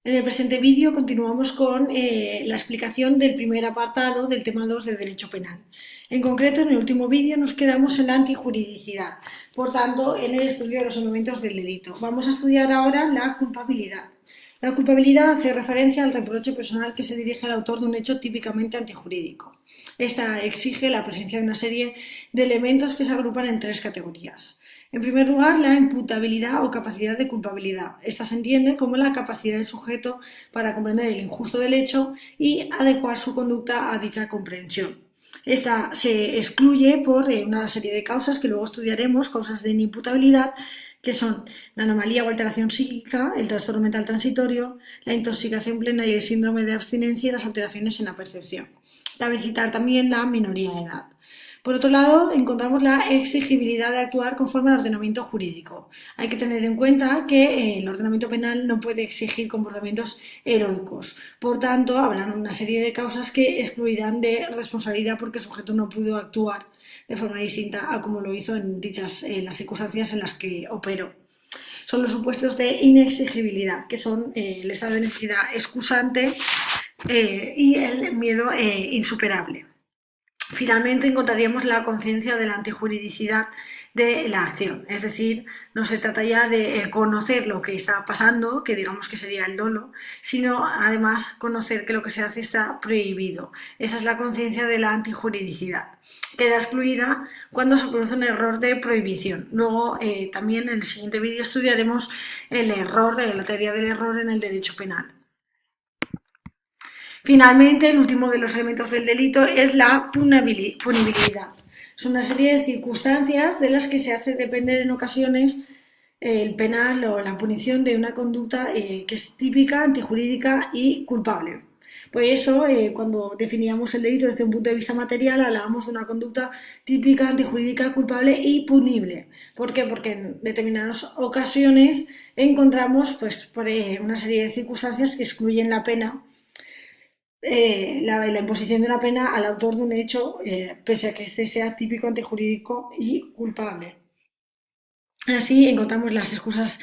En el presente vídeo continuamos con la explicación del primer apartado del tema 2 de Derecho Penal. En concreto, en el último vídeo nos quedamos en la antijuridicidad, por tanto, en el estudio de los elementos del delito. Vamos a estudiar ahora la culpabilidad. La culpabilidad hace referencia al reproche personal que se dirige al autor de un hecho típicamente antijurídico. Esta exige la presencia de una serie de elementos que se agrupan en tres categorías. En primer lugar, la imputabilidad o capacidad de culpabilidad. Esta se entiende como la capacidad del sujeto para comprender el injusto del hecho y adecuar su conducta a dicha comprensión. Esta se excluye por una serie de causas que luego estudiaremos, causas de inimputabilidad, que son la anomalía o alteración psíquica, el trastorno mental transitorio, la intoxicación plena y el síndrome de abstinencia y las alteraciones en la percepción. Cabe citar también la minoría de edad. Por otro lado, encontramos la exigibilidad de actuar conforme al ordenamiento jurídico. Hay que tener en cuenta que el ordenamiento penal no puede exigir comportamientos heroicos. Por tanto, habrán una serie de causas que excluirán de responsabilidad porque el sujeto no pudo actuar de forma distinta a como lo hizo en las circunstancias en las que operó. Son los supuestos de inexigibilidad, que son el estado de necesidad excusante y el miedo insuperable. Finalmente encontraríamos la conciencia de la antijuridicidad de la acción, es decir, no se trata ya de conocer lo que está pasando, que digamos que sería el dolo, sino además conocer que lo que se hace está prohibido. Esa es la conciencia de la antijuridicidad. Queda excluida cuando se produce un error de prohibición. Luego también en el siguiente vídeo estudiaremos el error, la teoría del error en el derecho penal. Finalmente, el último de los elementos del delito es la punibilidad. Es una serie de circunstancias de las que se hace depender en ocasiones el penal o la punición de una conducta que es típica, antijurídica y culpable. Por eso, cuando definíamos el delito desde un punto de vista material, hablábamos de una conducta típica, antijurídica, culpable y punible. ¿Por qué? Porque en determinadas ocasiones encontramos por una serie de circunstancias que excluyen la pena, la imposición de una pena al autor de un hecho, pese a que este sea típico, antijurídico y culpable. Así encontramos las excusas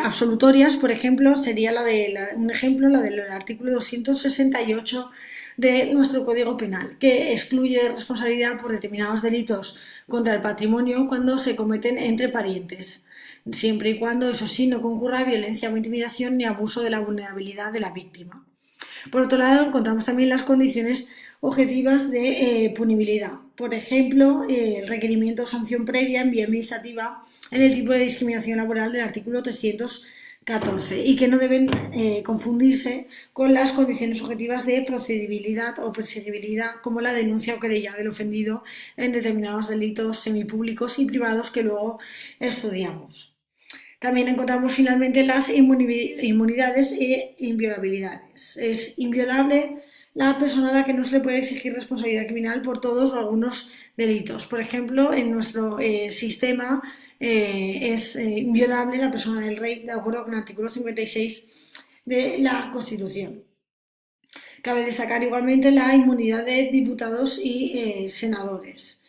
absolutorias, por ejemplo, sería un ejemplo, la del artículo 268 de nuestro Código Penal, que excluye responsabilidad por determinados delitos contra el patrimonio cuando se cometen entre parientes, siempre y cuando, eso sí, no concurra violencia o intimidación ni abuso de la vulnerabilidad de la víctima. Por otro lado, encontramos también las condiciones objetivas de punibilidad. Por ejemplo, el requerimiento o sanción previa en vía administrativa en el tipo de discriminación laboral del artículo 314 y que no deben confundirse con las condiciones objetivas de procedibilidad o perseguibilidad, como la denuncia o querella del ofendido en determinados delitos semipúblicos y privados que luego estudiamos. También encontramos finalmente las inmunidades e inviolabilidades. Es inviolable la persona a la que no se le puede exigir responsabilidad criminal por todos o algunos delitos. Por ejemplo, en nuestro sistema es inviolable la persona del rey, de acuerdo con el artículo 56 de la Constitución. Cabe destacar igualmente la inmunidad de diputados y senadores.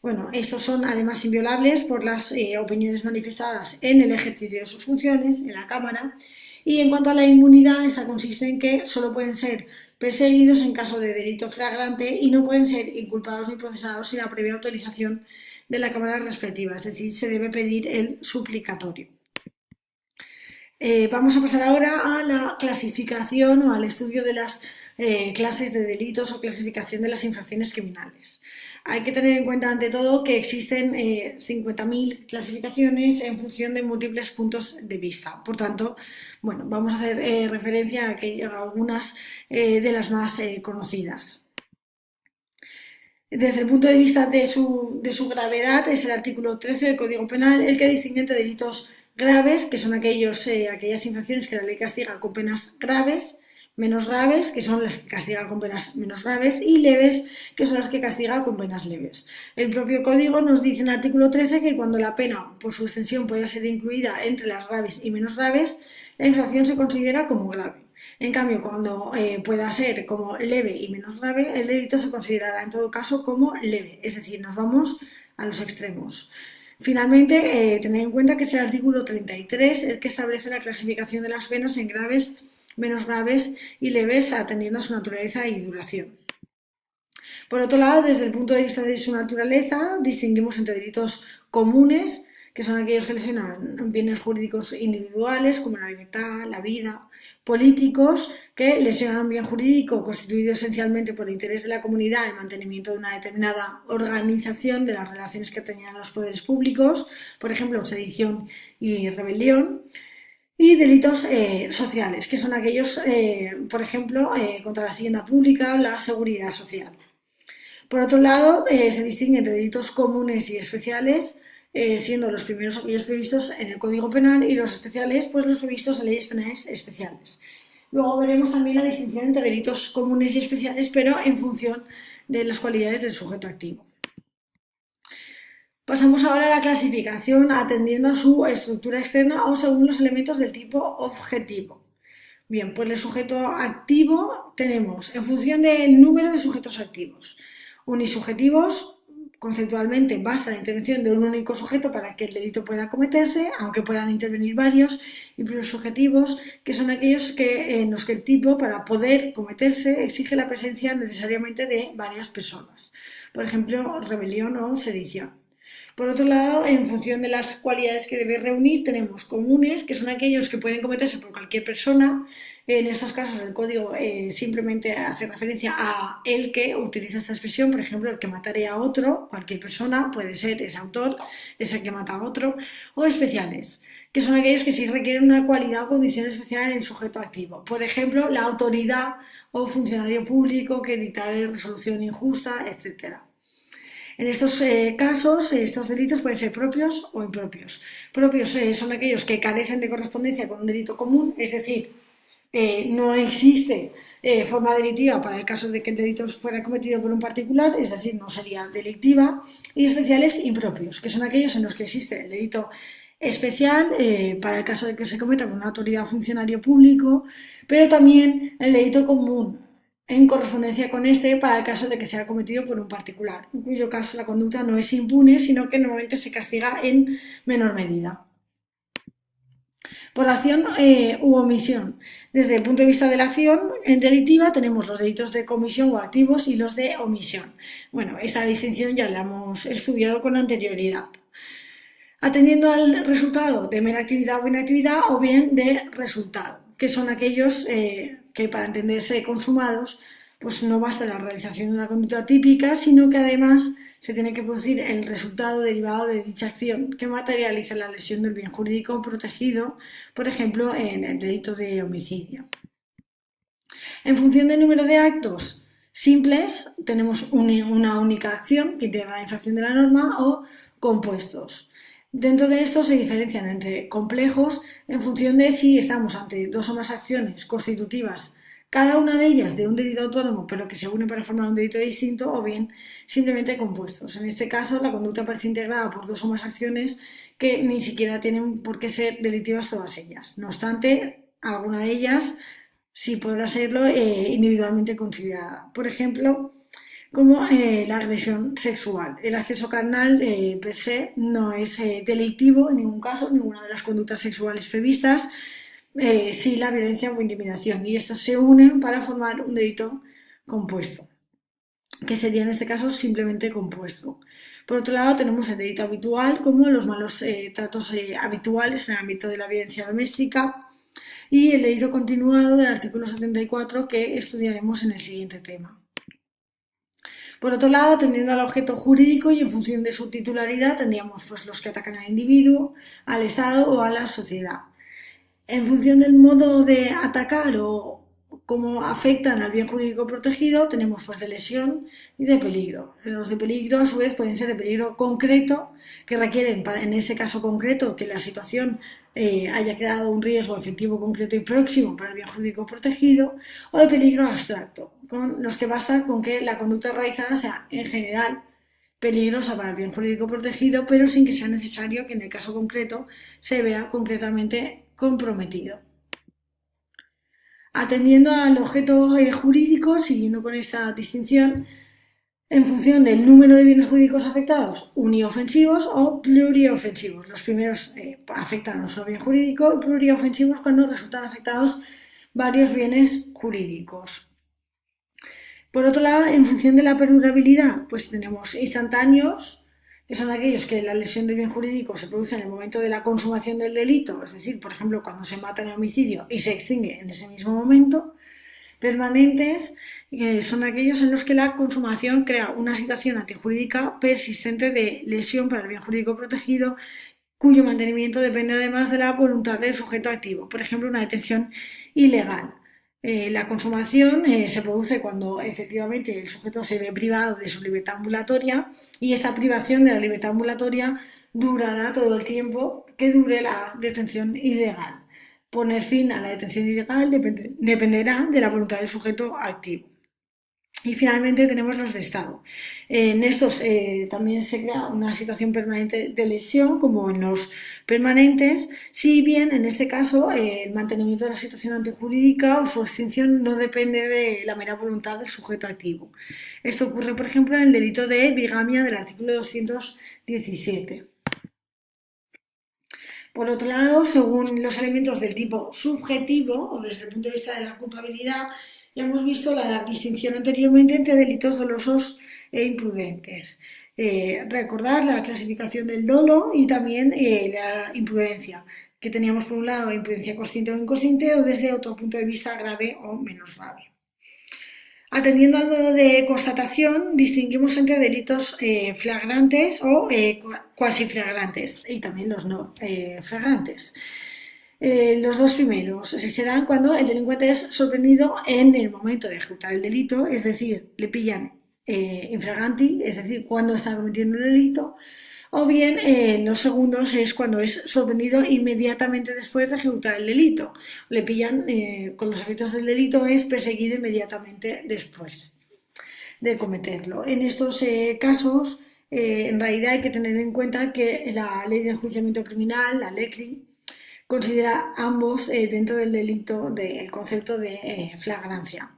Bueno, estos son además inviolables por las opiniones manifestadas en el ejercicio de sus funciones en la Cámara. Y en cuanto a la inmunidad, esta consiste en que solo pueden ser perseguidos en caso de delito flagrante y no pueden ser inculpados ni procesados sin la previa autorización de la Cámara respectiva, es decir, se debe pedir el suplicatorio. Vamos a pasar ahora a la clasificación o al estudio de las clases de delitos o clasificación de las infracciones criminales. Hay que tener en cuenta ante todo que existen 50.000 clasificaciones en función de múltiples puntos de vista. Por tanto, bueno, vamos a hacer referencia a algunas de las más conocidas. Desde el punto de vista de su gravedad, es el artículo 13 del Código Penal el que distingue entre delitos graves, que son aquellas infracciones que la ley castiga con penas graves, menos graves, que son las que castiga con penas menos graves, y leves, que son las que castiga con penas leves. El propio Código nos dice en el artículo 13 que cuando la pena, por su extensión, puede ser incluida entre las graves y menos graves, la infracción se considera como grave. En cambio, cuando pueda ser como leve y menos grave, el delito se considerará en todo caso como leve, es decir, nos vamos a los extremos. Finalmente, tener en cuenta que es el artículo 33 el que establece la clasificación de las penas en graves menos graves y leves, atendiendo a su naturaleza y duración. Por otro lado, desde el punto de vista de su naturaleza, distinguimos entre delitos comunes, que son aquellos que lesionan bienes jurídicos individuales, como la libertad, la vida; políticos, que lesionan un bien jurídico constituido esencialmente por el interés de la comunidad, el mantenimiento de una determinada organización de las relaciones que tenían los poderes públicos, por ejemplo, sedición y rebelión; y delitos sociales, que son aquellos, por ejemplo, contra la hacienda pública o la seguridad social. Por otro lado, se distinguen entre delitos comunes y especiales, siendo los primeros aquellos previstos en el Código Penal y los especiales, pues los previstos en leyes penales especiales. Luego veremos también la distinción entre delitos comunes y especiales, pero en función de las cualidades del sujeto activo. Pasamos ahora a la clasificación atendiendo a su estructura externa o según los elementos del tipo objetivo. Bien, pues el sujeto activo tenemos en función del número de sujetos activos. Unisubjetivos, conceptualmente basta la intervención de un único sujeto para que el delito pueda cometerse, aunque puedan intervenir varios; y plurisubjetivos, que son aquellos en los que el tipo, para poder cometerse, exige la presencia necesariamente de varias personas. Por ejemplo, rebelión o sedición. Por otro lado, en función de las cualidades que debe reunir, tenemos comunes, que son aquellos que pueden cometerse por cualquier persona. En estos casos el código simplemente hace referencia a el que utiliza esta expresión, por ejemplo, el que matare a otro, cualquier persona, puede ser ese autor, es el que mata a otro; o especiales, que son aquellos que sí requieren una cualidad o condición especial en el sujeto activo. Por ejemplo, la autoridad o funcionario público que dictare resolución injusta, etc. En estos casos, estos delitos pueden ser propios o impropios. Propios son aquellos que carecen de correspondencia con un delito común, es decir, no existe forma delictiva para el caso de que el delito fuera cometido por un particular, es decir, no sería delictiva; y especiales impropios, que son aquellos en los que existe el delito especial para el caso de que se cometa por una autoridad o funcionario público, pero también el delito común en correspondencia con este para el caso de que sea cometido por un particular, en cuyo caso la conducta no es impune, sino que normalmente se castiga en menor medida. Por acción u omisión. Desde el punto de vista de la acción delictiva tenemos los delitos de comisión o activos y los de omisión. Bueno, esta distinción ya la hemos estudiado con anterioridad. Atendiendo al resultado de mera actividad o inactividad, o bien de resultado, que son aquellos que, para entenderse consumados, pues no basta la realización de una conducta típica, sino que además se tiene que producir el resultado derivado de dicha acción que materializa la lesión del bien jurídico protegido, por ejemplo, en el delito de homicidio. En función del número de actos simples, tenemos una única acción que integra la infracción de la norma, o compuestos. Dentro de esto se diferencian entre complejos en función de si estamos ante dos o más acciones constitutivas, cada una de ellas de un delito autónomo, pero que se unen para formar un delito distinto, o bien simplemente compuestos. En este caso, la conducta aparece integrada por dos o más acciones que ni siquiera tienen por qué ser delictivas todas ellas. No obstante, alguna de ellas sí podrá serlo individualmente considerada. Por ejemplo, como la agresión sexual. El acceso carnal per se no es delictivo en ningún caso, ninguna de las conductas sexuales previstas, sí la violencia o intimidación, y estas se unen para formar un delito compuesto, que sería en este caso simplemente compuesto. Por otro lado, tenemos el delito habitual, como los malos tratos habituales en el ámbito de la violencia doméstica, y el delito continuado del artículo 74, que estudiaremos en el siguiente tema. Por otro lado, atendiendo al objeto jurídico y en función de su titularidad, tendríamos pues los que atacan al individuo, al Estado o a la sociedad. En función del modo de atacar o cómo afectan al bien jurídico protegido, tenemos pues de lesión y de peligro. Los de peligro, a su vez, pueden ser de peligro concreto, que requieren, en ese caso concreto, que la situación haya creado un riesgo efectivo, concreto y próximo para el bien jurídico protegido; o de peligro abstracto, con los que basta con que la conducta realizada sea, en general, peligrosa para el bien jurídico protegido, pero sin que sea necesario que en el caso concreto se vea concretamente comprometido. Atendiendo al objeto jurídico, siguiendo con esta distinción, en función del número de bienes jurídicos afectados, uniofensivos o pluriofensivos. Los primeros afectan a un solo bien jurídico, y pluriofensivos cuando resultan afectados varios bienes jurídicos. Por otro lado, en función de la perdurabilidad, pues tenemos instantáneos, que son aquellos que la lesión del bien jurídico se produce en el momento de la consumación del delito, es decir, por ejemplo, cuando se mata en el homicidio y se extingue en ese mismo momento. Permanentes, que son aquellos en los que la consumación crea una situación antijurídica persistente de lesión para el bien jurídico protegido, cuyo mantenimiento depende además de la voluntad del sujeto activo, por ejemplo, una detención ilegal. La consumación se produce cuando efectivamente el sujeto se ve privado de su libertad ambulatoria y esta privación de la libertad ambulatoria durará todo el tiempo que dure la detención ilegal. Poner fin a la detención ilegal dependerá de la voluntad del sujeto activo. Y finalmente tenemos los de Estado. En estos también se crea una situación permanente de lesión, como en los permanentes, si bien en este caso el mantenimiento de la situación antijurídica o su extinción no depende de la mera voluntad del sujeto activo. Esto ocurre, por ejemplo, en el delito de bigamia del artículo 217. Por otro lado, según los elementos del tipo subjetivo o desde el punto de vista de la culpabilidad, ya hemos visto la distinción anteriormente entre delitos dolosos e imprudentes. Recordar la clasificación del dolo y también la imprudencia, que teníamos por un lado imprudencia consciente o inconsciente o desde otro punto de vista grave o menos grave. Atendiendo al modo de constatación, distinguimos entre delitos flagrantes o cuasi flagrantes y también los no flagrantes. Los dos primeros se dan cuando el delincuente es sorprendido en el momento de ejecutar el delito, es decir, le pillan infraganti, es decir, cuando está cometiendo el delito, o bien los segundos es cuando es sorprendido inmediatamente después de ejecutar el delito. Le pillan con los efectos del delito, es perseguido inmediatamente después de cometerlo. En estos casos, en realidad hay que tener en cuenta que la ley de enjuiciamiento criminal, la LECRI, considera ambos dentro del delito del concepto de flagrancia.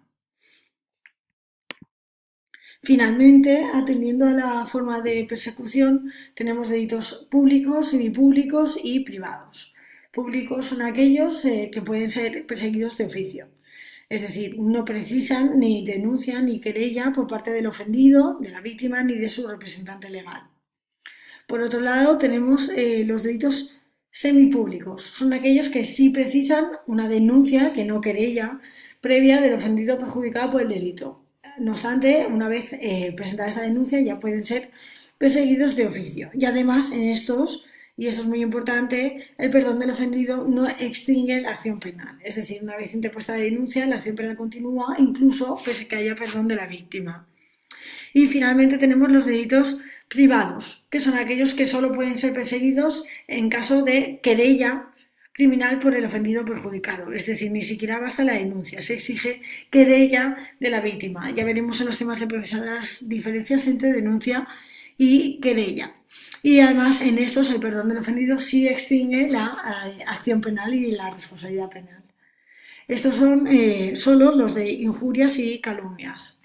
Finalmente, atendiendo a la forma de persecución, tenemos delitos públicos, semipúblicos y privados. Públicos son aquellos que pueden ser perseguidos de oficio, es decir, no precisan ni denuncia ni querella por parte del ofendido, de la víctima ni de su representante legal. Por otro lado, tenemos los delitos semipúblicos. Son aquellos que sí precisan una denuncia, que no querella, previa del ofendido perjudicado por el delito. No obstante, una vez presentada esta denuncia, ya pueden ser perseguidos de oficio. Y además, en estos, y esto es muy importante, el perdón del ofendido no extingue la acción penal. Es decir, una vez interpuesta la denuncia, la acción penal continúa, incluso pese que haya perdón de la víctima. Y finalmente tenemos los delitos privados, que son aquellos que solo pueden ser perseguidos en caso de querella criminal por el ofendido perjudicado, es decir, ni siquiera basta la denuncia, se exige querella de la víctima. Ya veremos en los temas de proceso las diferencias entre denuncia y querella. Y además en estos el perdón del ofendido sí extingue la acción penal y la responsabilidad penal. Estos son solo los de injurias y calumnias.